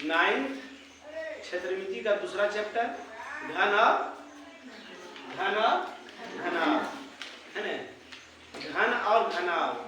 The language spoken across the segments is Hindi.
9 क्षेत्रमिति का दूसरा चैप्टर, घन घनाभ, है ना, घन और घनाभ।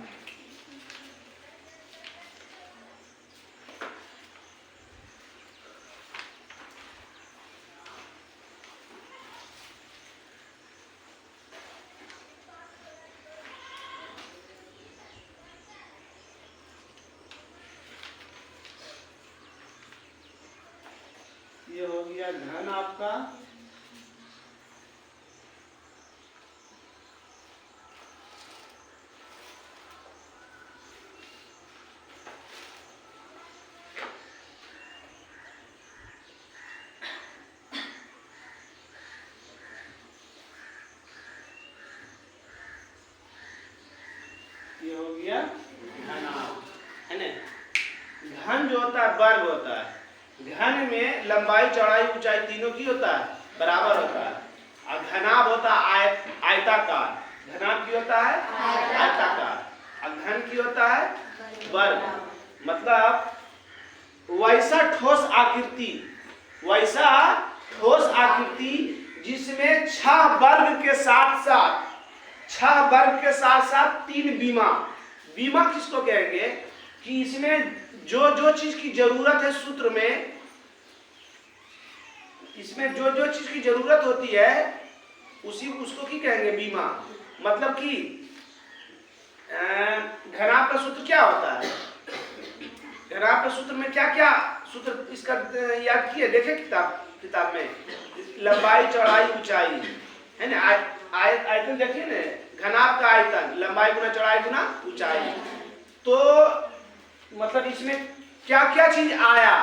ये हो गया घन आपका, ये हो गया घनाभ, है ना। घन जो होता है वर्ग होता है। घन में लंबाई चौड़ाई ऊंचाई तीनों की होता है, बराबर होता है। और घनाभ होता है आयताकार। घनाभ की होता है आयताकार। और घन की होता है वर्ग। मतलब वैसा ठोस आकृति जिसमें 6 वर्ग के साथ 3 बीमा किसको कहेंगे कि इसमें जो चीज की जरूरत है सूत्र में, इसमें जो चीज की जरूरत होती है उसको की कहेंगे बीमा। मतलब कि घनाभ का सूत्र क्या होता है? घनाभ का सूत्र में क्या क्या सूत्र इसका याद किए, देखे किताब में, लंबाई चौड़ाई ऊंचाई, है ना। आयतन देखिए ना, घनाभ का आयतन लंबाई गुना चौड़ाई गुना ऊंचाई। तो मतलब इसमें क्या क्या चीज आया,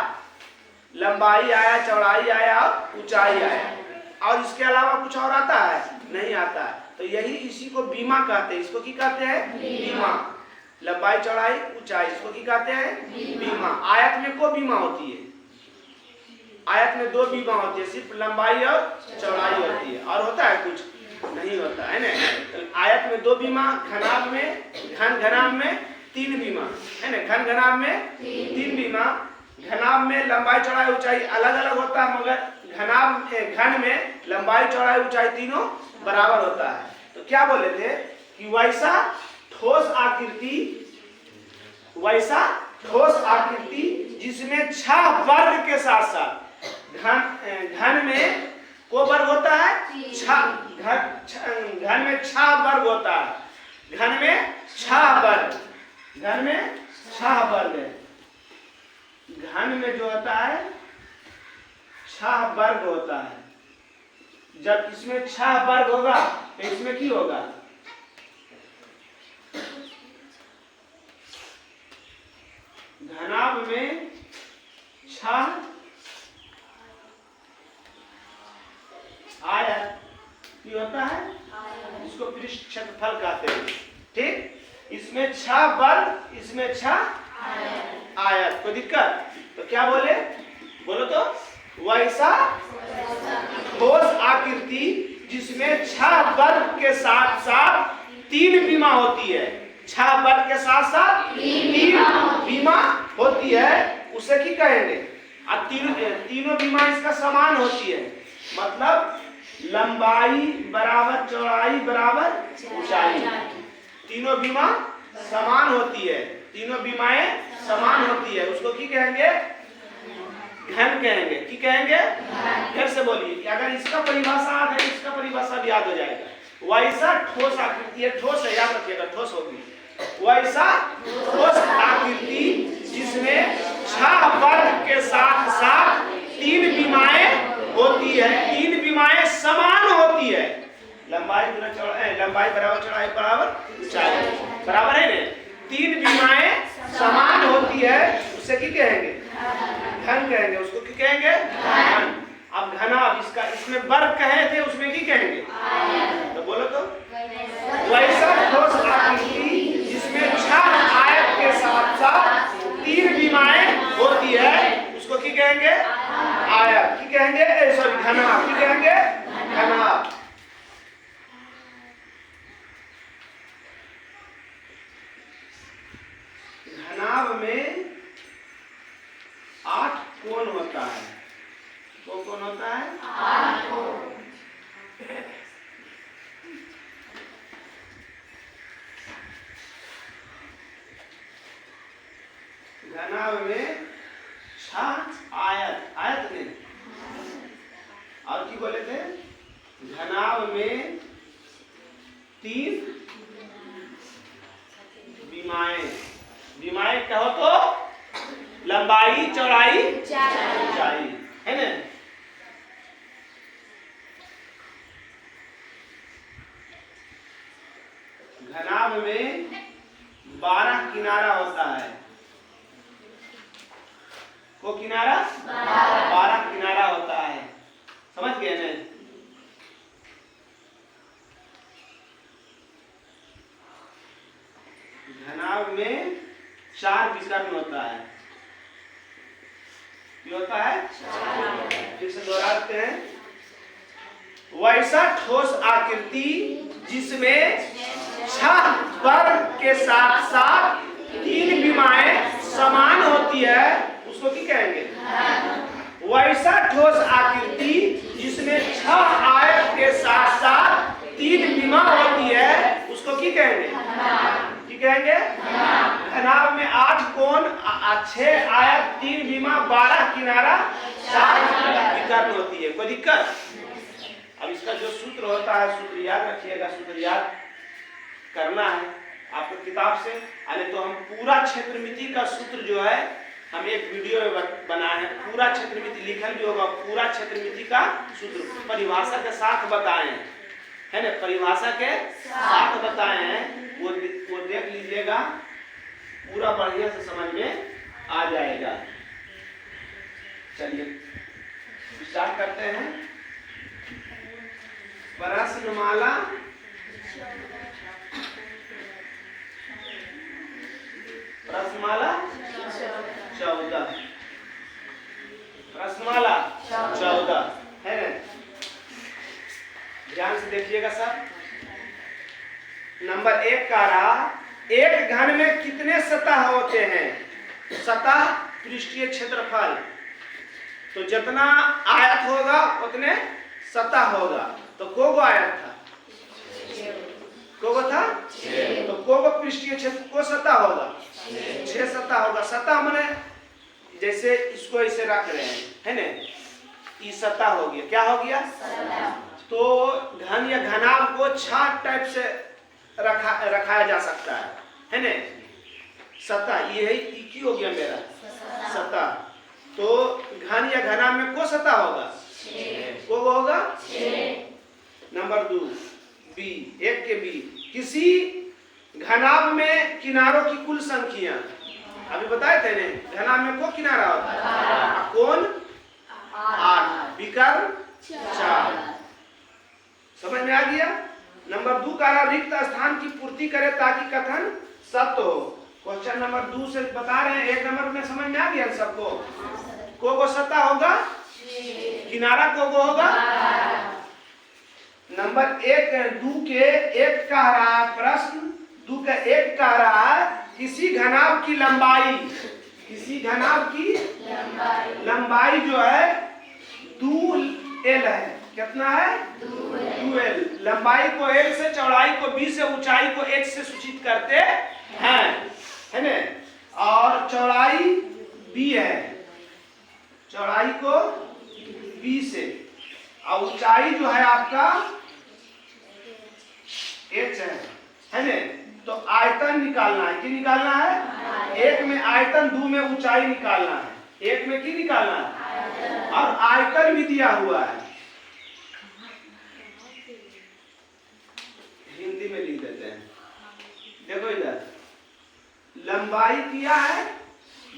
लंबाई आया, चौड़ाई आया, ऊंचाई आया, और इसके अलावा कुछ और आता है? नहीं आता है। तो यही इसी को बीमा कहते हैं। इसको की कहते हैं? बीमा। लंबाई चौड़ाई ऊंचाई, इसको की कहते हैं? बीमा। आयत में को बीमा होती है? आयत में 2 बीमा होती है, सिर्फ लंबाई और चौड़ाई होती है, और होता है कुछ नहीं होता है ना। तो आयत में 2 बीमा, घनाभ में 3 बीमा, है ना। घनाभ में 3 बीमा। घनाभ में लंबाई चौड़ाई ऊंचाई अलग अलग होता है, मगर घन में लंबाई चौड़ाई ऊंचाई तीनों बराबर होता है। तो क्या बोले थे कि वैसा ठोस आकृति जिसमें 6 वर्ग के साथ घन में को वर्ग होता है, घन में 6 वर्ग होता है। घन में 6 वर्ग है। घन में जो होता है 6 वर्ग होता है। जब इसमें 6 वर्ग होगा तो इसमें की होगा? घनाभ में 6 आयत की होता है, इसको पृष्ठ क्षेत्रफल कहते हैं, ठीक। इसमें 6 वर्ग, इसमें 6 आयत। कोई दिक्कत? तो क्या बोले, बोलो तो, वैसा ठोस आकृति जिसमें 6 वर्ग के साथ 3 बीमा होती है। 6 वर्ग के साथ 3 बीमा होती है, उसे की कहेंगे? और तीनों बीमा इसका समान होती है। मतलब लंबाई बराबर चौड़ाई बराबर ऊंचाई, तीनों बीमा समान होती है। तीनों बीमाएं समान होती है, उसको की कहेंगे? घन कहेंगे। की कहेंगे? फिर से बोलिए। अगर इसका परिभाषा याद है, इसका परिभाषा भी याद हो जाएगा। वैसा ठोस आकृति, ये ठोस है, याद रखिएगा, ठोस होगी। वैसा ठोस आकृति जिसमें 6 वर्ग के साथ 3 बीमाएं होती है। 3 बीमाएं समान होती है। लंबाई गुना चौड़ाई, लंबाई बराबर चौड़ाई बराबर ऊंचाई, बराबर है ना। 3 बीमाएं समान होती है, उसे की कहेंगे? घन कहेंगे। उसको की कहेंगे? घन। अब घनाभ, इसमें वर्ग कहे थे, उसमें की कहेंगे? तो बोलो तो, वैसा ठोस आकृति जिसमें 6 आयत के साथ 3 बीमाएं होती है, उसको की कहेंगे? आयत। की कहेंगे? सॉरी, घनाभ। की कहेंगे? घनाभ। घनाभ में 8 कोण कौन होता है? घनाभ में 6 आयत, आयत में और की बोले थे? घनाभ में 3 विमाएं। विमाएं कहो तो लंबाई, चौड़ाई, ऊंचाई, है ना? घनाभ में 12 किनारा होता है। को किनारा 12 किनारा होता है, समझ गए ना? घनाभ में 4 विकर्ण होता है। क्या होता है? फिर से दोहराते हैं। वैसा ठोस आकृति जिसमें 6 वर्ग के साथ साथ 3 विमाएं समान होती है, उसको क्या कहेंगे? वैसा ठोस आकृति जिसमें 6 आयत के साथ साथ 3 विमा होती है, उसको क्या कहेंगे? कहेंगे घनाभ में 8 कोण, 6 आयत, 3 विमा, 12 किनारा, 4 विकर्ण होती है। कोई दिक्कत? अब इसका जो सूत्र होता है, सूत्र याद रखिएगा, सूत्र याद करना है आपको किताब से। अरे तो हम पूरा क्षेत्रमिति का सूत्र जो है हम एक वीडियो में बनाए हैं, पूरा क्षेत्रमिति लिखल भी होगा, पूरा क्षेत्रमिति का सूत्र परिभाषा के साथ बताए हैं, है ना? परिभाषा के साथ बताए हैं, वो देख लीजिएगा, पूरा बढ़िया से समझ में आ जाएगा। चलिए स्टार्ट करते हैं। प्रश्नमाला प्रश्नमाला 14, प्रश्नमाला 14 है ना? ध्यान से देखिएगा सर। नंबर 1 कह रहा, एक घन में कितने सतह होते हैं? सतह पृष्ठीय क्षेत्रफल, तो जितना आयत होगा उतने सतह होगा। तो कोगो आयत था? कोगो था? तो कोगो पृष्ठीय क्षेत्र को सतह होगा? 6 सतह होगा। सतह माने जैसे इसको ऐसे रख रहे हैं, है ना? ये सतह हो गया। क्या हो गया? तो घन या घनाभ को 6 टाइप से रखाया जा सकता है ना? सतह ये है, हो गया मेरा सतह। तो घन या घनाभ में को सतह होगा? को होगा? नंबर 2 बी, 1 के बी, किसी घनाभ में किनारों की कुल संख्या, अभी बताए थे ना, घनाभ में को किनारा होता है, कोण 8, विकर्ण 4। समझ में आ गया? नंबर 2 का रिक्त स्थान की पूर्ति करे ताकि कथन सत्य हो। क्वेश्चन नंबर 2 से बता रहे हैं, 1 नंबर में समझ में आ गया सबको? को सतह होगा, किनारा को होगा। नंबर 1 2 के 1 कह रहा है, प्रश्न 2 का 1 कह रहा है, किसी घनाभ की लंबाई, किसी घनाभ की लंबाई जो है 2l है। कितना है? 2l। लंबाई को l से, चौड़ाई को b से, ऊंचाई को h से सूचित करते हैं, है ना? और चौड़ाई b है, चौड़ाई को b से, और ऊंचाई जो है आपका h है ना? तो आयतन निकालना है। क्या निकालना है? 1 में आयतन, 2 में ऊंचाई निकालना है। 1 में क्या निकालना है? और आयतन भी दिया हुआ है, हिंदी में लिख देते हैं। देखो इधर लंबाई क्या है?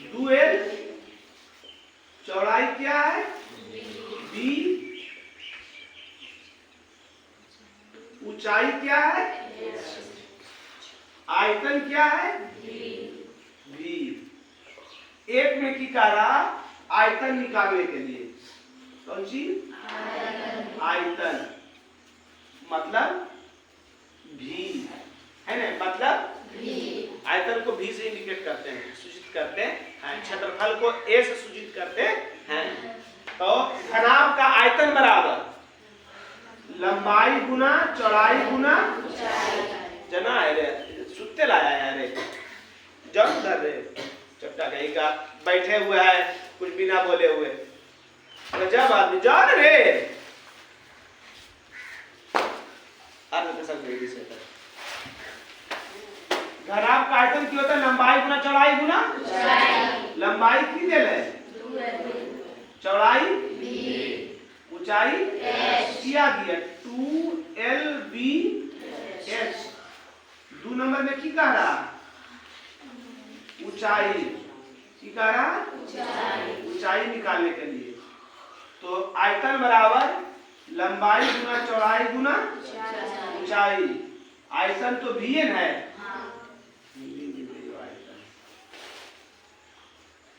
2l, चौड़ाई क्या है? b, ऊंचाई क्या है? आयतन क्या है? v। 1 में की करा आयतन निकालने के लिए, कौन सी? आयतन मतलब भी, है ना? मतलब आयतन को भी से इंडिकेट करते हैं, सूचित करते हैं। क्षेत्रफल को a से सूचित करते हैं। तो घनाभ का आयतन बराबर लंबाई गुना चौड़ाई गुना जना है रे सुत्ते लाया है रे जब कर रे चट्टा कहीं का बैठे हुए है कुछ बिना बोले हुए जब आदमी जान रे घनाभ का आयतन क्या होता है लंबाई गुना चौड़ाई गुना लंबाई की दे ले चौड़ाई ऊंचाई किया गया 2LBH 2 नंबर में की कह रहा ऊंचाई की कह रहा ऊंचाई निकालने के लिए तो आयतन बराबर लंबाई गुना चौड़ाई गुना ऊंचाई आयतन तो VN है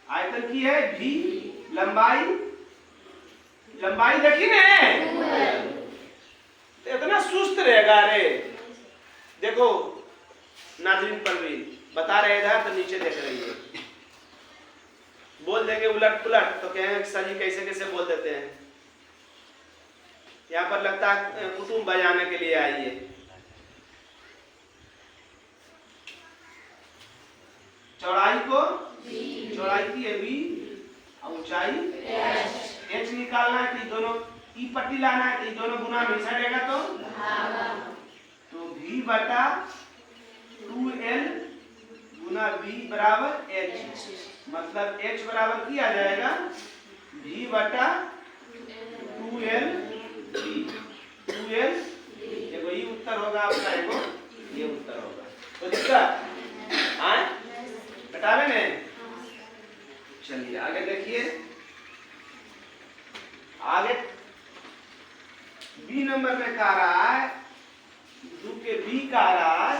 आयतन की है V लंबाई लंबाई देखी ने तो इतना सुस्त रहेगा रे देखो नाज़रीन परवीन बता रहे इधर तो नीचे देख रही है बोल देंगे उलट पुलट तो कहेंगे सर जी कैसे कैसे बोल देते हैं यहाँ पर लगता है कुटुंब बजाने के लिए आई है चौड़ाई को चौड़ाई की है V और ऊंचाई H निकालना है कि दोनों ई पट्टी लाना है कि दोनों गुना में सड़ेगा तो V बटा 2L गुना V बराबर H मतलब H बराबर किया जाएगा V बटा 2L देखो ये उत्तर होगा आपका देखो ये उत्तर होगा तो दिक्कत आए बतावे ने चलिए आगे देखिए आगे B नंबर में कह रहा है दू के B कह रहा है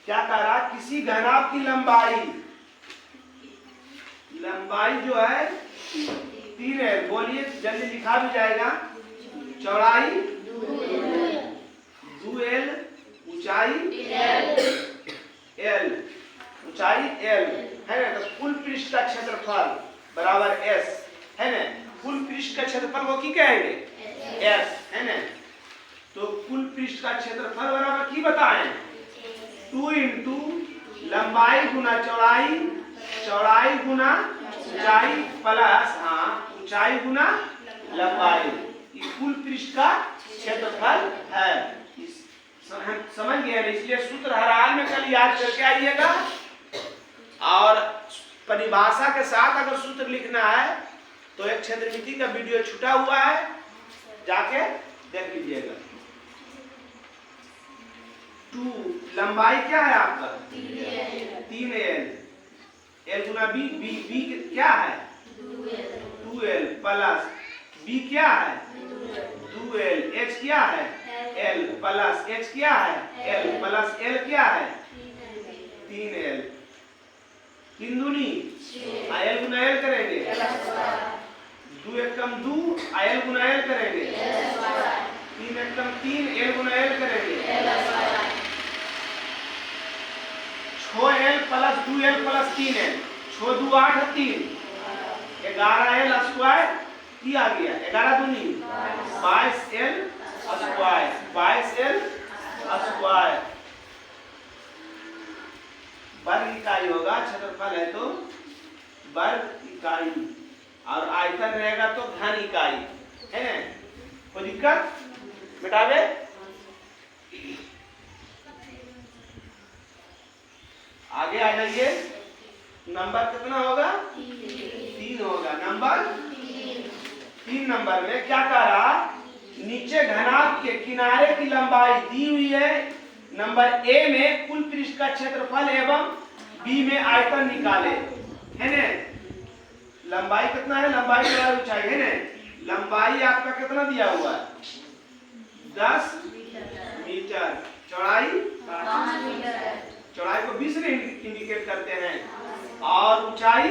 क्या कह रहा है किसी घनाभ की लंबाई जो है 3 है बोलिए जल्दी लिखा भी जाएगा चौड़ाई 2L ऊंचाई L ऊंचाई L है ना तो कुल पृष्ठ का क्षेत्रफल बराबर S है ना कुल पृष्ठ का क्षेत्रफल को की कहेंगे S है ना तो कुल पृष्ठ का क्षेत्रफल बराबर की बताएं 2 इंटू लंबाई गुना चौड़ाई चौड़ाई गुना ऊंचाई प्लस हाँ ऊंचाई गुना लंबाई ये कुल पृष्ठ का क्षेत्रफल है समझ गए इसलिए सूत्र हर हाल में कल याद करके आइएगा और परिभाषा के साथ अगर सूत्र लिखना है तो एक क्षेत्रमिति का वीडियो छूटा हुआ है जाके देख लीजिएगा 2 लंबाई क्या है आपका 3L L गुना B क्या है 2L प्लस B क्या है 2L H क्या है L प्लस H क्या है L प्लस L क्या है 3L 3 दूनी L गुना L करेंगे 2 एक कम 2 L गुना L करेंगे 3 एक कम 3 L गुना L करेंगे 6L plus 2L plus 3L 6 2 8 3 11L square किया गया 11 दूनी 22L स्क्वायर 22L स्क्वायर वर्ग इकाई होगा क्षेत्रफल है तो वर्ग इकाई और आयतन रहेगा तो घन इकाई है ना कोई दिक्कत मिटावे आगे आ जाइए नंबर कितना होगा 3 होगा नंबर 3 नंबर में क्या कह रहा नीचे घनाभ के किनारे की लंबाई दी हुई है नंबर A में कुल पृष्ठ का क्षेत्रफल एवं B में आयतन निकाले है ना लंबाई कितना है लंबाई चौड़ाई ऊंचाई है ना लंबाई आपका कितना दिया हुआ है 10 मीटर चौड़ाई 5 मीटर चौड़ाई को 20 से इंडिकेट करते हैं और ऊंचाई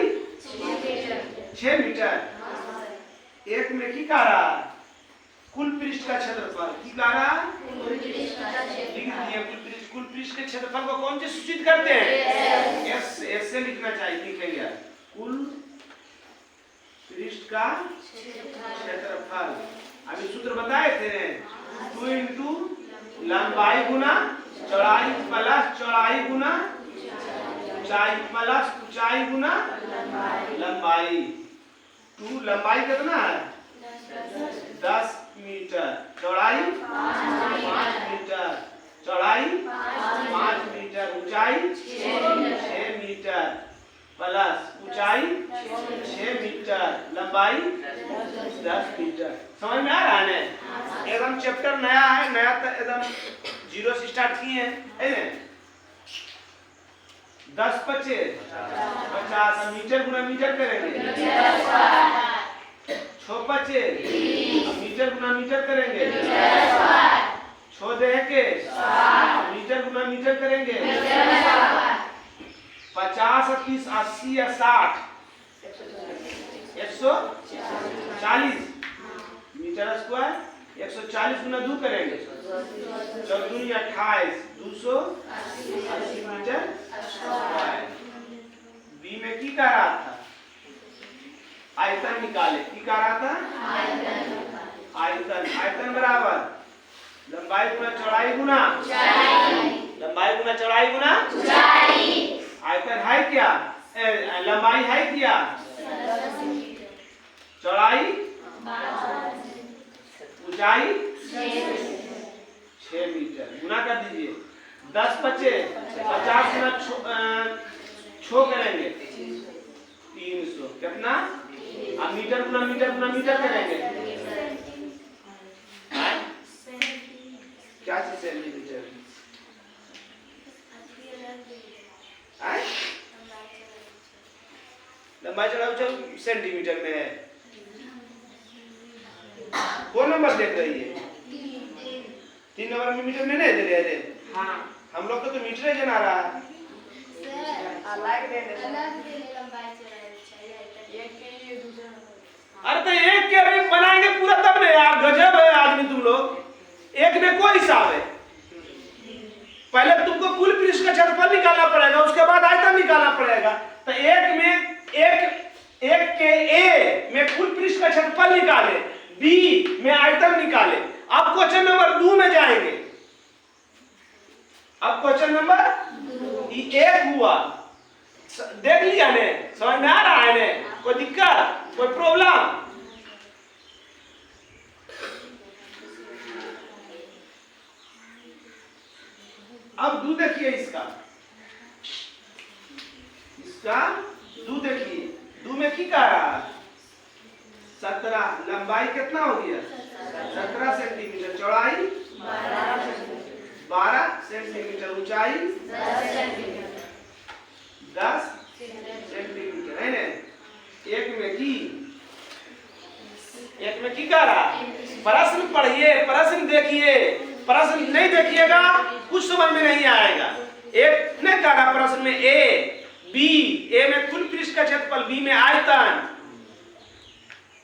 6 मीटर एक में की कह रहा कुल पृष्ठ का क्षेत्रफल की कह रहा कुल पृष्ठ के क्षेत्रफल को कौन से सूचित करते हैं एस से लिखना चाहिए लिखेंगे कुल पृष्ठ का क्षेत्रफल। अभी सूत्र बताए थे 2 इंटू लंबाई गुना चौड़ाई प्लस चौड़ाई गुना ऊंचाई प्लस ऊंचाई गुना लंबाई। 2 लंबाई कितना है 10 मीटर, चौड़ाई 5 मीटर, चौड़ाई 5 मीटर, ऊंचाई 6 मीटर प्लस ऊंचाई 6 मीटर, लंबाई 10 मीटर। समझ में आ रहा है ना? एकदम चैप्टर नया है, नया एकदम जीरो से स्टार्ट किए हैं। 10 पचे 50, मीटर गुना मीटर करेंगे 6 पचे मीटर गुना मीटर करेंगे 6 दे के मीटर गुना मीटर करेंगे 50 30 80 या 60 140 मीटर स्क्वायर। 140 गुना 2 करेंगे 14 28 280 मीटर स्क्वायर। बी में की कह रहा था आयतन निकाले, की कह रहा था आयतन। आयतन बराबर लंबाई गुना चौड़ाई गुना लंबाई गुना चौड़ाई गुना आयतन है क्या लंबाई है क्या चौड़ाई ऊंचाई 6 मीटर। गुना कर दीजिए 10 बचे 50 गुना 6 करेंगे 300 कितना। अब मीटर गुना मीटर गुना मीटर करेंगे क्या चीज सेंटीमीटर लंबाई चौड़ाई सेंटीमीटर में है। कौन नंबर देख रही है 3 नंबर में मीटर में नहीं दे रहे। हाँ हम लोग को तो मीटर जना रहा है। अरे तो एक के अभी बनाएंगे पूरा तब नहीं यार, गजब है आदमी तुम लोग। एक में कोई हिसाब है, पहले तुमको कुल पृष्ठ का क्षेत्रफल निकालना पड़ेगा, उसके बाद आयतन निकालना पड़ेगा। तो एक के ए में कुल पृष्ठ का क्षेत्रफल निकाले, बी में आयतन निकाले। अब क्वेश्चन नंबर 2 में जाएंगे। अब क्वेश्चन नंबर 1 हुआ, देख लिया ने, समझ में आ रहा है ने? कोई दिक्कत कोई प्रॉब्लम? अब 2 देखिए, इसका 2 देखिए। 2 में की कह रहा है 17। लंबाई कितना हो गया 17 सेंटीमीटर, चौड़ाई 12 सेंटीमीटर, ऊंचाई 10 सेंटीमीटर है ना। एक में की कह रहा है प्रश्न पढ़िए, प्रश्न देखिए। प्रश्न नहीं देखिएगा कुछ समझ में नहीं आएगा। एक ने कहा प्रश्न में ए बी, ए में कुल पृष्ठ का क्षेत्रफल, बी में आयतन।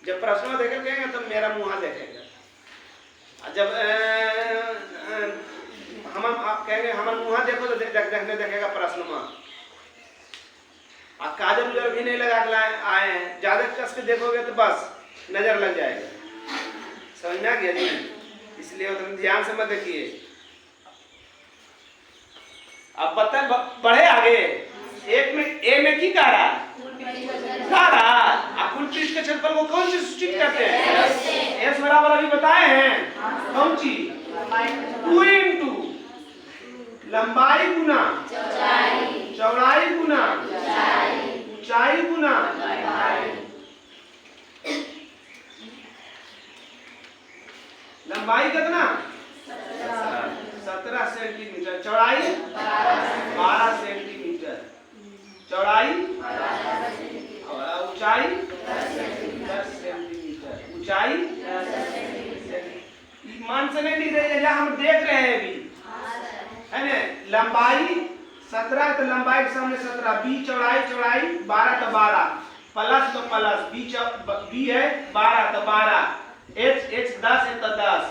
जब प्रश्न में देखेंगे तो मेरा मुंह देखेगा। जब हम आप कहेंगे हमारा मुंह देखो तो देखने देखेगा प्रश्न में। आप काजल उजल भी नहीं लगा के आए हैं, ज्यादा कस के देखोगे तो बस नजर लग जाएगा। समझ में आ गया नहीं? इसलिए उतना ध्यान से मत देखिए। अब बता बढ़े आगे। एक में ए में की कह रहा कुल पृष्ठ के क्षेत्रफल को कौन सी सूचित करते हैं? एस बराबर अभी बताए हैं कौन सी 2 इंटू लंबाई गुना चौड़ाई गुना ऊंचाई गुना लंबाई कितना 17 सेंटीमीटर, चौड़ाई 12 सेंटीमीटर, चौड़ाई ऊंचाई 10 सेंटीमीटर, ऊंचाई मान से नहीं लिख रहे, हम देख रहे हैं अभी है ना। लंबाई 17 तो लंबाई के सामने 17, बी चौड़ाई 12 तो 12 प्लस तो प्लस बी है 12 तो 12, एच 10 है तो 10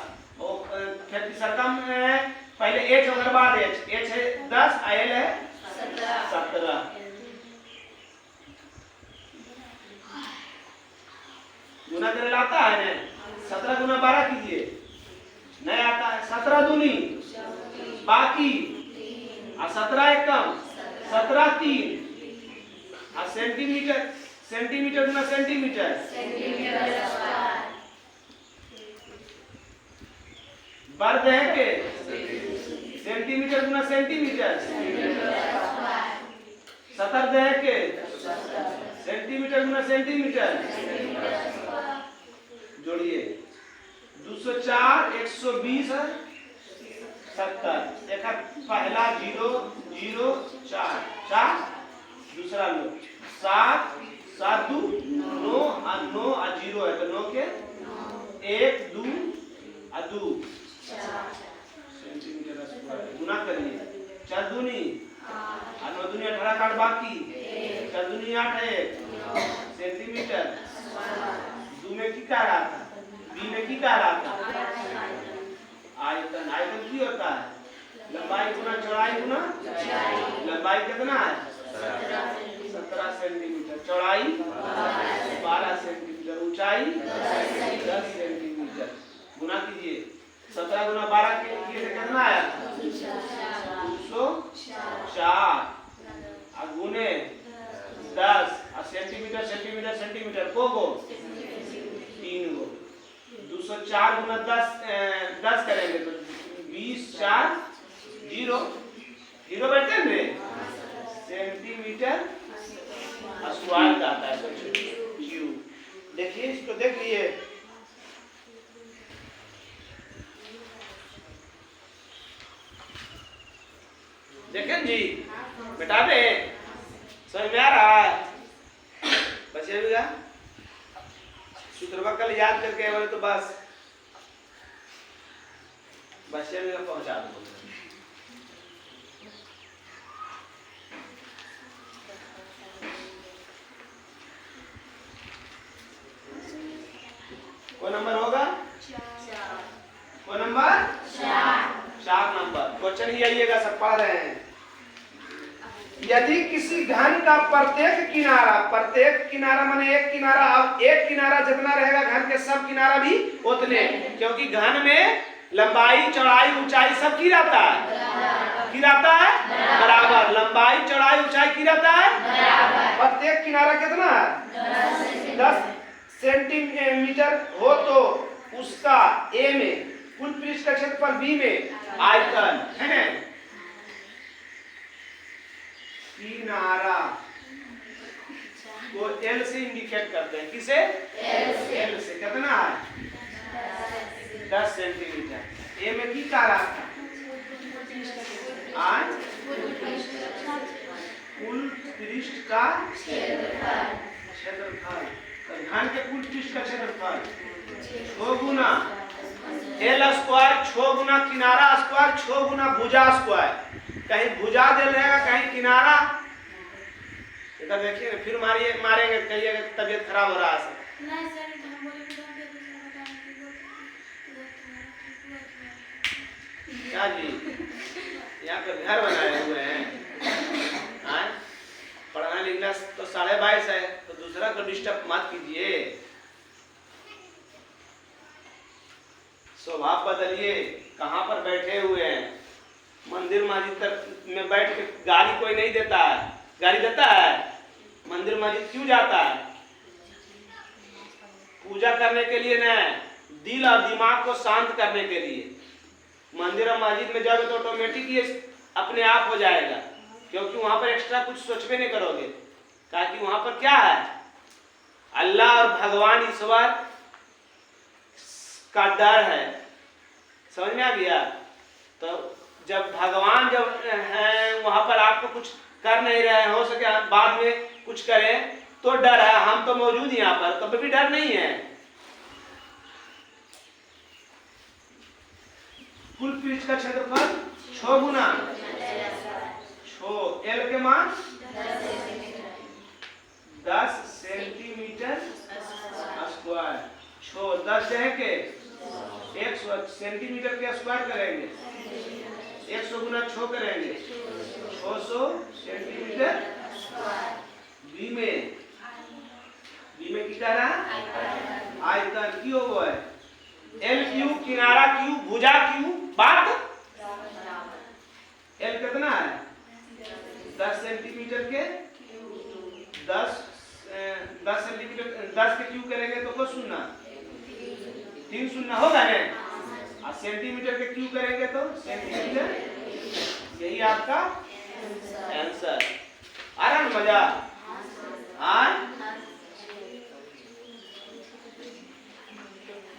फिर सरकम है पहले एच और बाद एच है 10 एल है 17। एल आता है ना, 17 गुना 12 कीजिए, नहीं आता है। 17 दूनी बाकी, और 17 एक कम, 17 3, और सेंटीमीटर, सेंटीमीटर गुना सेंटीमीटर, वर्ग है के सेंटीमीटर गुना सेंटीमीटर, 17 है के सेंटीमीटर गुना सेंटीमीटर, जोड़िए 204 120 70। देखा पहला 0 0 4 4, दूसरा 9 7 7 2 9 और 9 और 0 है तो 9 के 1 2 और 2 सेंटीमीटर स्क्वायर गुना करिए। 4 दूनी और 9 दूनी 18 काट बाकी, 4 दूनी 8 है सेंटीमीटर। दू में की कह रहा था, बी में की कह रहा था, आयतन। आयतन की होता है लंबाई गुना चौड़ाई गुना, लंबाई कितना है 17 सेंटीमीटर, चौड़ाई 12 सेंटीमीटर, ऊंचाई 10 सेंटीमीटर। गुना कीजिए 17 गुना 12 के लिए कितना आया 204 और गुने 10 और सेंटीमीटर सेंटीमीटर सेंटीमीटर को 3 गो। 204 गुना 10 करेंगे तो 20 4 0 0 बैठते हैं सेंटीमीटर स्क्वायर का आता है क्यूब। देखिए इसको देख लिए, देखें जी बेटा दे समझ में आ रहा है बचेगा। सूत्र कल याद करके बोले तो बस बचेगा पहुंचा दो। कौन नंबर होगा 4, कौन नंबर 4 नंबर। क्वेश्चन ही आइएगा सब पढ़ रहे हैं। यदि किसी घन का प्रत्येक किनारा माने एक किनारा, अब एक किनारा जितना रहेगा घन के सब किनारा भी उतने, क्योंकि घन में लंबाई चौड़ाई ऊंचाई सब की रहता है, की रहता है बराबर। लंबाई चौड़ाई ऊंचाई की रहता है। प्रत्येक किनारा कितना है 10 सेंटीमीटर हो तो उसका ए में कुल पृष्ठ का क्षेत्रफल, बी में आयतन है। किनारा को एल से इंडिकेट करते हैं, किसे एल से कितना है 10 सेंटीमीटर। ए में की कह था आज कुल पृष्ठ का क्षेत्रफल, घन के कुल पृष्ठ का क्षेत्रफल 6 गुना एल स्क्वायर, 6 गुना किनारा स्क्वायर, 6 गुना भुजा स्क्वायर। कहीं भुजा दे रहेगा कहीं किनारा, इधर देखिए ना, फिर मारेंगे कहिएगा तबीयत खराब हो रहा है। क्या जी यहाँ पे घर बनाए हुए हैं, पढ़ना लिखना तो 22.5 है, तो दूसरा को डिस्टर्ब मत कीजिए, स्वभाव बदलिए। कहाँ पर बैठे हुए हैं, मंदिर मस्जिद तक में बैठ के गाली कोई नहीं देता है, गाली देता है? मंदिर मस्जिद क्यों जाता है? पूजा करने के लिए न, दिल और दिमाग को शांत करने के लिए। मंदिर और मस्जिद में जाओगे तो ऑटोमेटिक ये अपने आप हो जाएगा, क्योंकि वहां पर एक्स्ट्रा कुछ सोचबे नहीं करोगे, ताकि वहां पर क्या है अल्लाह और भगवान ईश्वर का डर है। समझ में आ गया? तो जब भगवान जब हैं वहां पर आपको कुछ कर नहीं रहे, हो सके बाद में कुछ करें तो डर है। हम तो मौजूद यहाँ पर, कभी भी डर नहीं है। कुल पृष्ठ का क्षेत्रफल 6 गुना 6, एल के मान 10 सेंटीमीटर स्क्वायर। 6 10 है के 100 सेंटीमीटर के स्क्वायर करेंगे, 100 गुना 6 करेंगे, 600 सेंटीमीटर। बी में की कह रहा है आयतन। आयतन क्यू वो है एल क्यू, किनारा क्यू, भुजा क्यू, बात एल कितना है 10 सेंटीमीटर के 10 सेंटीमीटर 10 के क्यू करेंगे तो कुछ सुनना 3 सुनना होगा ना, और सेंटीमीटर के क्यू करेंगे तो सेंटीमीटर। यही आपका आंसर। आ रहा ना मजा?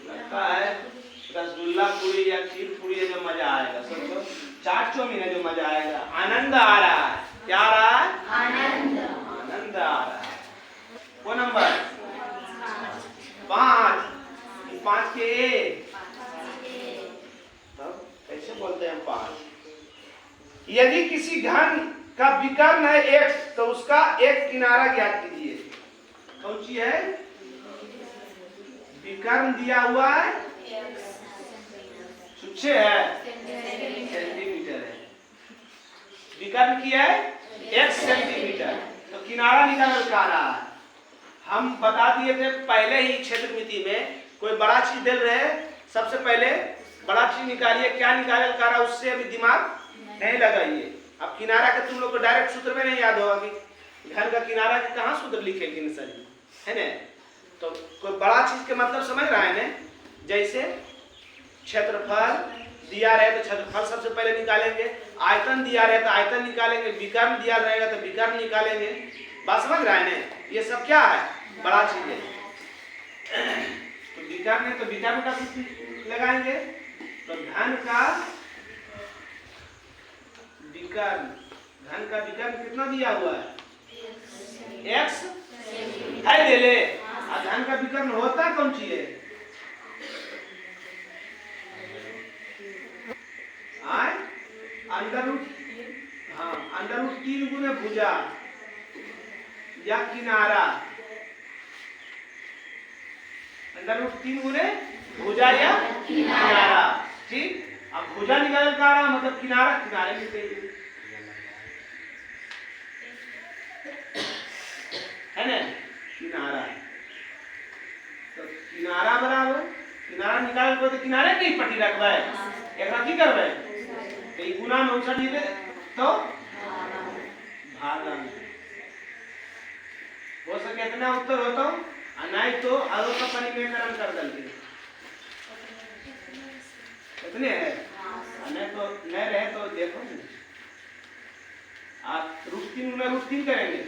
लगता है रसगुल्ला पूरी या खीर पूरी है जो मजा आएगा, समझो चाट चौमीन है जो मजा आएगा। आनंद आ रहा है, क्या आ रहा है? आनंद आ रहा है। वो नंबर 5 के ए, तब कैसे बोलते हैं 5? यदि किसी घन का विकर्ण है x तो उसका एक किनारा ज्ञात कीजिए। कौन सी है? विकर्ण दिया हुआ है सुचे है सेंटीमीटर है, विकर्ण किया है x सेंटीमीटर, तो किनारा निकाल का रहा है। हम बता दिए थे पहले ही क्षेत्रमिति में, कोई बड़ा चीज दे रहे सबसे पहले बड़ा चीज निकालिए, क्या निकाले का रहा उससे अभी दिमाग नहीं लगाइए। अब किनारा का तुम लोग को डायरेक्ट सूत्र में नहीं याद होगा कि घर का किनारा के कहाँ सूत्र लिखेंगे सर, है ना? तो कोई बड़ा चीज के मतलब समझ रहा है ना? जैसे क्षेत्रफल दिया रहे तो क्षेत्रफल सबसे पहले निकालेंगे, आयतन दिया रहे तो आयतन निकालेंगे, विकर्ण दिया रहेगा तो विकर्ण निकालेंगे। बात समझ रहा है ना? ये सब क्या है? बड़ा चीज है। तो विकर्ण है तो विकर्ण का सूत्र लगाएंगे, तो घन का विकर्ण कितना दिया हुआ है? x है दे ले। घन का विकर्ण होता कौन सी है? अंडर रूट 3 गुने भुजा या किनारा, अंडर रूट 3 गुने भुजा या किनारा। ठीक, अब भुजा निकाल का रहा मतलब किनारा, किनारे निकलेगी, है ना? किनारा, तो किनारा बराबर किनारा निकाल को तो किनारे की पट्टी रखबे, एकरा की करबे? तो ई गुना में उछल दिबे तो भागा में हो सके इतना उत्तर होता और नहीं तो आलू का परिमेकरण कर देंगे। इतने है, नहीं तो नहीं रहे तो देखो आप √3 में √3 करेंगे,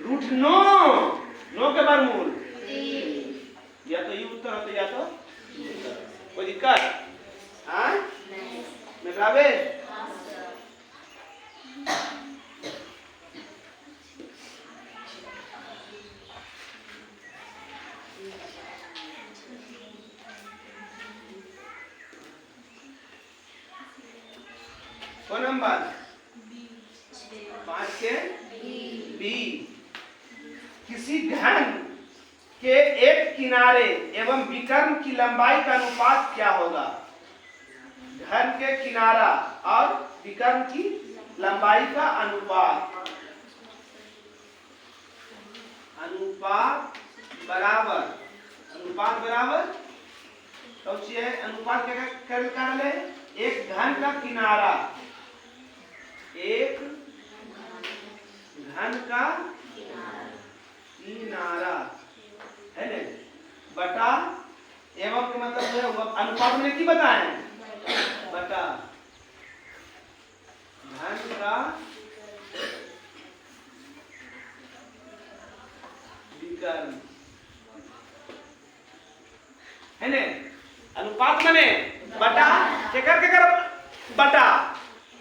√9 के वर्गमूल, या तो ये उत्तर होता या तो कोई दिक्कत निकाले। नंबर 5 के बी, किसी घन के एक किनारे एवं विकर्ण की लंबाई का अनुपात क्या होगा? घन के किनारा और विकर्ण की लंबाई का अनुपात बराबर कौन सी है? अनुपात क्या निकाल ले? एक घन का किनारा, एक घन का किनारा है ना, बटा एवं के मतलब जो है अनुपात में की बताएं, बटा घन का विकर्ण, है ना? अनुपात माने बटा केकर बटा,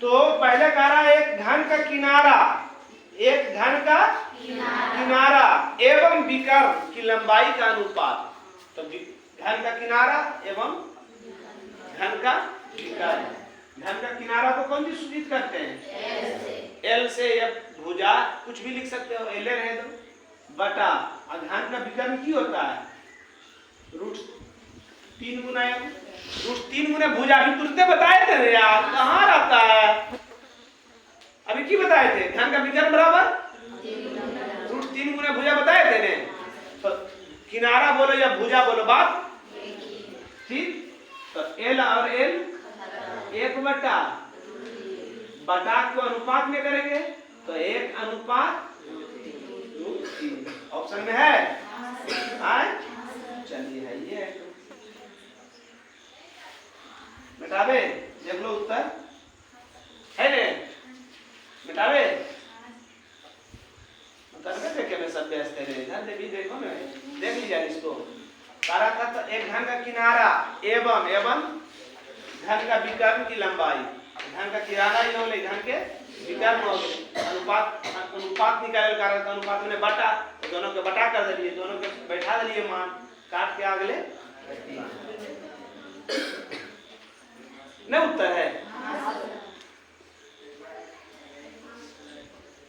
तो पहले कह रहा है एक घन का किनारा, एक घन का किनारा एवं विकर्ण की लंबाई का अनुपात, तो घन का किनारा एवं घन का विकर्ण। घन का किनारा को कौन सी सूचित करते हैं? एल से, या भुजा कुछ भी लिख सकते हो, एल रहे दो, बटा और घन का विकर्ण की होता है √3 गुना √3 गुना भुजा। अभी तुरंत बताए थे यार, कहाँ रहता है? अभी की बताए थे? घन का विकर्ण बराबर √3 गुना भुजा बताए थे ने। तो किनारा बोलो या भुजा बोलो, बात ठीक। तो एल और एल 1/बटा को अनुपात में करेंगे तो 1/√3 ऑप्शन में है। चलिए है ये मिटावे, देख लो उत्तर है ने, मिटावे देखे में सब व्यस्त है, इधर भी देखो ना, देख लीजिए इसको। तारा का तो एक घन का किनारा एवं घन का विकर्ण की लंबाई, घन का किनारा ही हो गए, घन के विकर्ण हो गए, अनुपात निकाले कारण अनुपात में बटा, तो दोनों के बटा कर दिए, दोनों के बैठा दिए मान, काट के अगले न उत्तर है।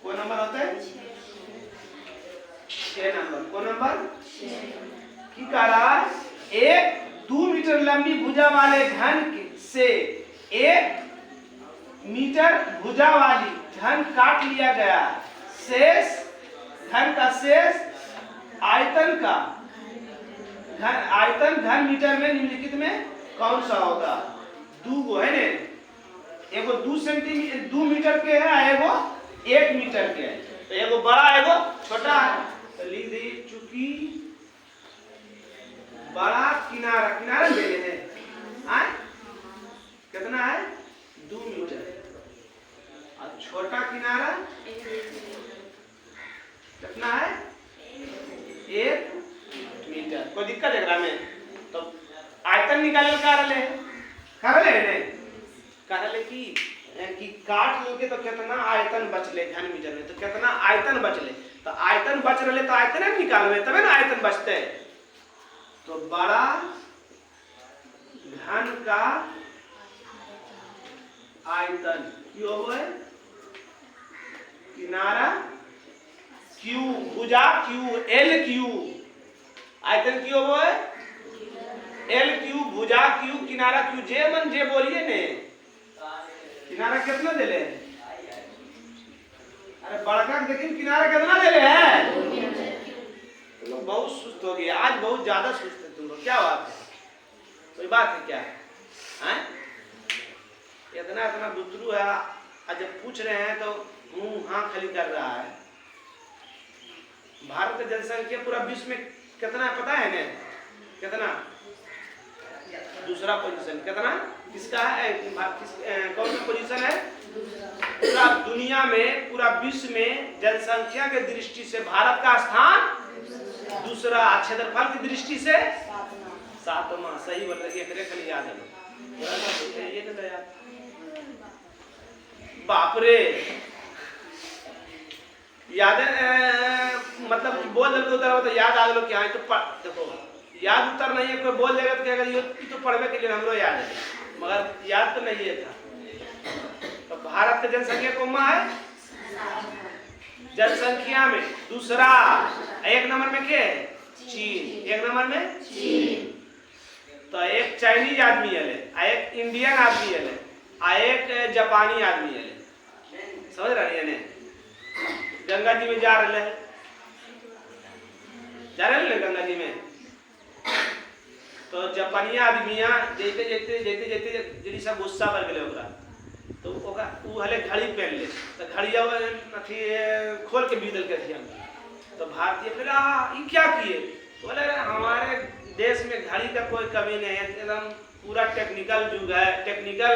कौन नंबर होता है? 6 नंबर। कौन नंबर? की कहा 2 मीटर लंबी भुजा वाले घन से 1 मीटर भुजा वाली घन काट लिया गया, शेष घन का शेष आयतन घन मीटर में निम्नलिखित में कौन सा होगा? 2 गो है ने, एगो 2 मीटर के है, एगो 1 मीटर के है, तो एगो बड़ा एगो छोटा है, तो लिख दी चूंकि बड़ा किनारा ले लेते हैं, कितना है 2 मीटर, और छोटा किनारा कितना है 1 मीटर। कोई दिक्कत है एकरा में? तो आयतन निकाले करले कि काट लोगे तो कितना आयतन बचले घन मीटर में, तो कितना आयतन बचले, तो आयतन बच रहे तो आयतन निकालवे तबे ना आयतन बचते। तो बड़ा घन का आयतन क्यों है, किनारा क्यू, भुजा क्यू, एल क्यू, आयतन क्यों है एल क्यू, भुजा क्यू, किनारा क्यू, जे मन जे बोलिए ने। किनारा कितना दे ले? अरे बड़का देखिए किनारा कितना दे ले है। तुम लोग बहुत सुस्त हो गए आज, बहुत ज्यादा सुस्त है तुम लोग, क्या बात है? कोई बात है क्या? हैं? इतना बुतरू है, आज जब पूछ रहे हैं तो मुंह हाँ खाली कर रहा है। भारत की जनसंख्या पूरा विश्व में कितना पता है ने? कितना? दूसरा पोजीशन। कितना किसका है? कौन सा पोजीशन है? पूरा दुनिया में, पूरा विश्व में जनसंख्या के दृष्टि से भारत का स्थान दूसरा, क्षेत्रफल की दृष्टि से 7वां। सही बोल रहे, एक खाली याद है ये ना यार, बाप रे याद है, मतलब बोल दे तो याद आ गया कि हाँ तो देखो याद उत्तर नहीं है, कोई बोल देगा तो क्या ये तो पढ़ने के लिए हमरो याद है, मगर याद तो नहीं है था। तो भारत की जनसंख्या कौन है? जनसंख्या में दूसरा, 1 नंबर में क्या है? चीन। 1 नंबर में चीन। तो एक चाइनीज आदमी है, एक इंडियन आदमी है, एक जापानी आदमी है, समझ रहे हैं? गंगा जी में जा रहे हैं गंगा जी में, तो जापानी आदमिया जेते सब गुस्सा कर गए ओकरा, तो ओकरा उ हले घड़ी पहन ले, तो घड़िया अथी खोल के बीदल के दिया। तो भारतीय बोले ये क्या किए? बोले हमारे देश में घड़ी का कोई कमी नहीं है, एकदम पूरा टेक्निकल युग है, टेक्निकल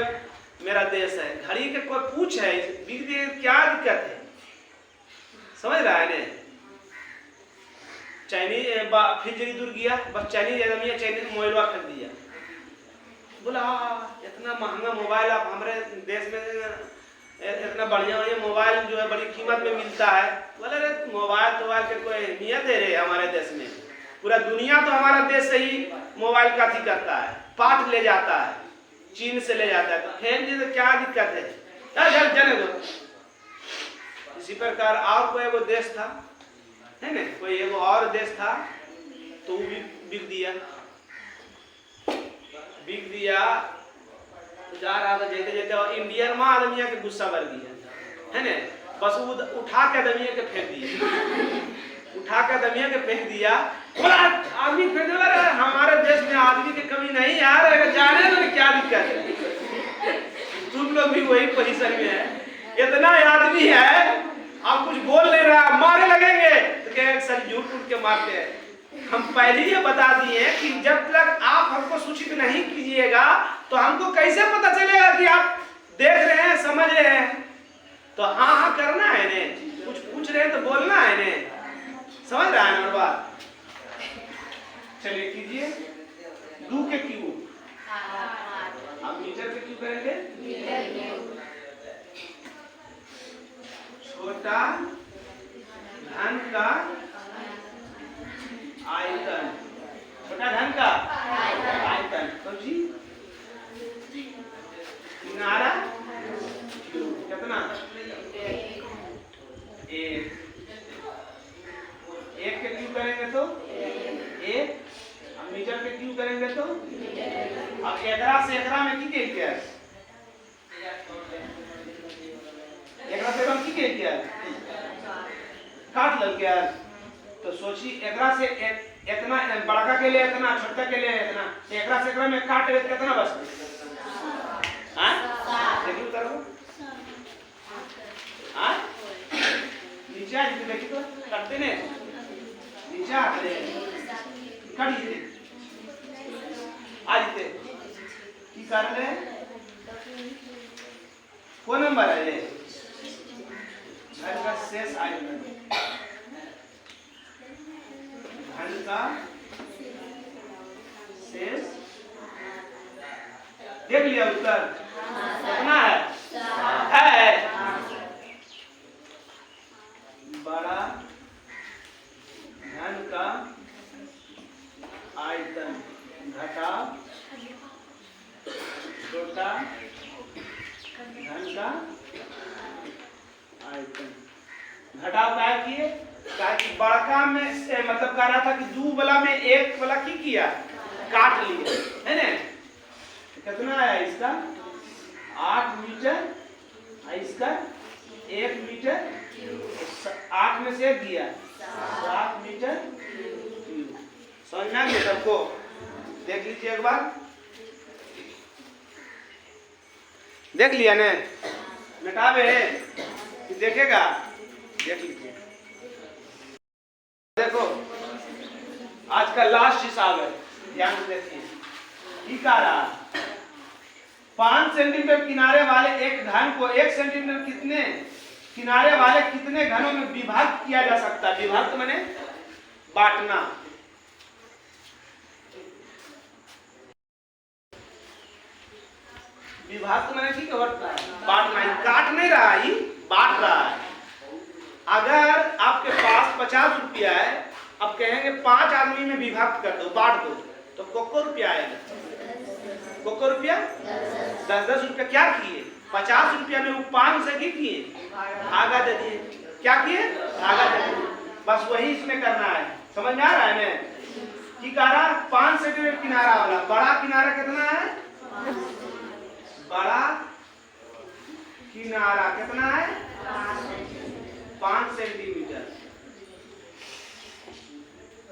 मेरा देश है, घड़ी के कोई पूछ है क्या दिक्कत है? समझ रहा है ने? चाइनीज फिर जरी दूर गया, बस चाइनीज आदमी चाइनीज मोबाइल खरीद दिया, बोला इतना महंगा मोबाइल आप हमारे देश में, इतना बढ़िया मोबाइल जो है बड़ी कीमत में मिलता है। बोले रे मोबाइल के कोई अहमियत है रे हमारे देश में? पूरा दुनिया तो हमारा देश से ही मोबाइल का थी करता है, पार्ट ले जाता है, चीन से ले जाता है, तो फेंक दे तो क्या दिक्कत है? जने दो। इसी प्रकार और कोई एगो देश था है ना, कोई एगो और देश था, तो वो भी बिक दिया, तो जा रहा था जेते और इंडियन माँ आदमिया के गुस्सा भर दिया है ना, बस वो उठा के आदमिया के फेंक दिया, उठा के दमिया के फेंक दिया, बोला आदमी फेंक दिया। हमारे देश में आदमी की कमी नहीं यार, जाने दो क्या दिक्कत है। तुम लोग भी वही पोजीशन में है, इतना आदमी है आप कुछ बोल नहीं रहा, मारे लगेंगे तो कहेंगे सर झूठ उठ के मारते हैं। हम पहले ये बता दिए कि जब तक आप हमको सूचित नहीं कीजिएगा तो हमको कैसे पता चलेगा कि आप देख रहे हैं, समझ रहे हैं। तो हाँ हाँ करना है ने, कुछ पूछ रहे हैं तो बोलना है ने, समझ रहा है ना बात। चलिए कीजिए, दू के क्यू, आप मीटर के क्यू करेंगे। छोटा धन का आयतन, छोटा धन का आयतन तो जी किनारा कितना, एक के क्यू करेंगे तो एक, अब मीटर के क्यू करेंगे तो अब एकरा से एकरा में की क्या है, एकरा से हम की क्या काट लग गया। तो सोची एकरा से इतना बड़का के लिए इतना, छोटा के लिए इतना, एकरा से एकरा में काट ले कितना बचता, हां देखिए करो, हां नीचे आ जाते देखिए तो काटते ने नीचे आते काट दे आ जाते की कर ले, कौन नंबर है ये धन का शेष आयतन, धन का शेष, देख लिया उत्तर कितना है, बड़ा धन का आयतन घटा छोटा धन का आयतन। घटाव क्या किए, कि बड़का में से मतलब कह रहा था कि दू वाला में एक वाला की किया काट लिया है ना। कितना आया इसका 8 मीटर, इसका 1 मीटर, 8 में से 1 दिया 7 मीटर क्यूब। समझ में आ गया सबको, देख लीजिए एक बार, देख लिया ने, मिटावे देखेगा, देख लीजिए। देखो आज का लास्ट हिसाब है, ध्यान से देखिए। ठीक आ रहा 5 सेंटीमीटर किनारे वाले एक घन को 1 सेंटीमीटर कितने किनारे वाले कितने घनों में विभाजित किया जा सकता है। विभाजित माने बांटना, विभाजित माने ठीक है बांटना, काट नहीं रहा ही बांट रहा है। अगर आपके पास 50 रुपया है, अब कहेंगे 5 आदमी में विभाजित कर दो, बांट दो, तो कोको रुपया आएगा, कोको रुपया 10-10 रुपया क्या किए, 50 रुपया में वो 5 से की किए भागा दे दिए, क्या किए भागा दे दिए, बस वही इसमें करना है। समझ में आ रहा है ना कि कारा 5 सेंटीमीटर किनारा वाला, बड़ा किनारा कितना है, बड़ा किनारा कितना है 5 सेंटीमीटर,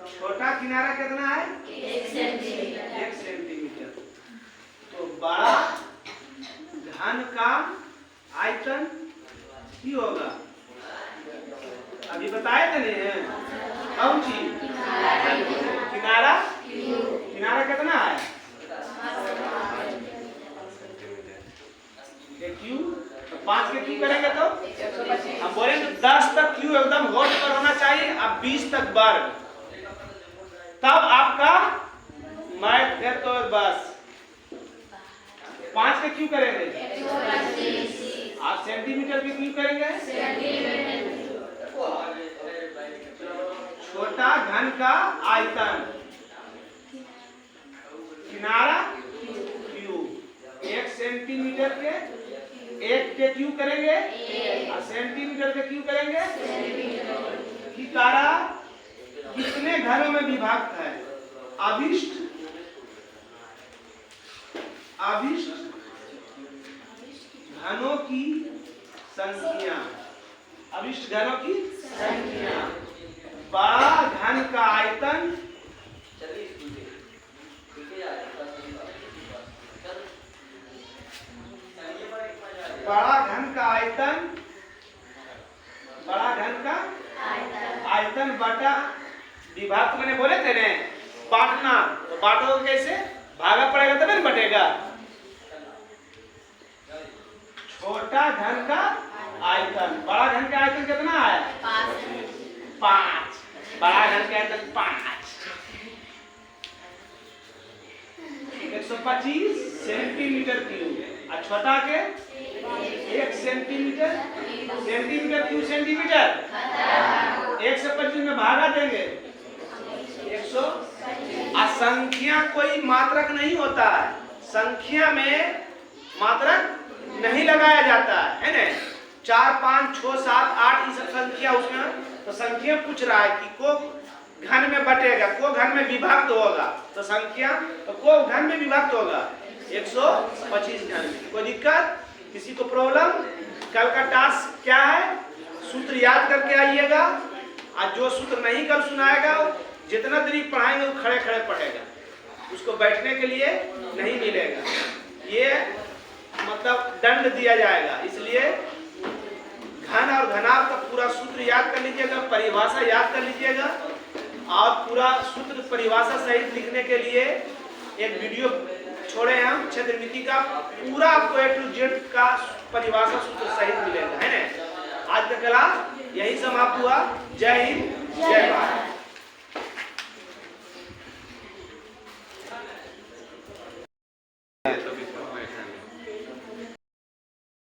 छोटा किनारा कितना है 1 सेंटीमीटर। तो बड़ा घन का आयतन की होगा, अभी बताए थे नहीं, कौन चीज किनारा, किनारा कितना है क्यू, तो 5 के क्यू करेंगे तो हम बोलेंगे 10 तक क्यू एकदम होल्ड पर होना चाहिए, अब 20 तक वर्ग, तब आपका मैथ है। तो बस 5 के क्यू करेंगे, आप सेंटीमीटर के क्यू करेंगे, छोटा घन का आयतन किनारा क्यू, 1 सेंटीमीटर के 1 के क्यू करेंगे और सेंटीमीटर के क्यू करेंगे। कि तारा कितने घरों में विभक्त है, अभिष्ट घनों की संख्या, अभिष्ट घनों की संख्या, बड़ा घन का आयतन बड़ा घन का आयतन, बड़ा घन का आयतन बटा विभाग। तो मैंने बोले थे ना बांटना, तो बांटोगे कैसे? भागा पड़ेगा तब नहीं बटेगा। छोटा घन का आयतन, बड़ा घन का आयतन कितना है? 5। बड़ा घन का आयतन 5, 125 सेंटीमीटर क्यूब। और छोटा के 1 सेंटीमीटर, सेंटीमीटर क्यूब सेंटीमीटर। 125 में भागा देंगे 100। संख्या कोई मात्रक नहीं होता है, संख्या में मात्रक नहीं लगाया जाता है ना। 4, 5, 6, 7, 8 ये सब संख्या उसमें, तो संख्या पूछ रहा है कि को घन में बटेगा, को घन में विभक्त होगा, तो संख्या तो को घन में विभक्त होगा 125 घन में। कोई दिक्कत? किसी को प्रॉब्लम? कल का टास्क क्या है? सूत्र याद करके आइएगा। आज जो सूत्र नहीं कल सुनाएगा, जितना देरी पढ़ाएंगे वो खड़े खड़े पढ़ेगा, उसको बैठने के लिए नहीं मिलेगा। ये मतलब दंड दिया जाएगा। इसलिए घन और घनाभ का पूरा सूत्र याद कर लीजिएगा, परिभाषा याद कर लीजिएगा, और पूरा सूत्र परिभाषा सहित लिखने के लिए एक वीडियो छोड़े हम क्षेत्रमिति का, पूरा आपको A to Z का परिभाषा सूत्र सहित मिलेगा, है ना। आज का क्लास यही समाप्त हुआ। जय हिंद।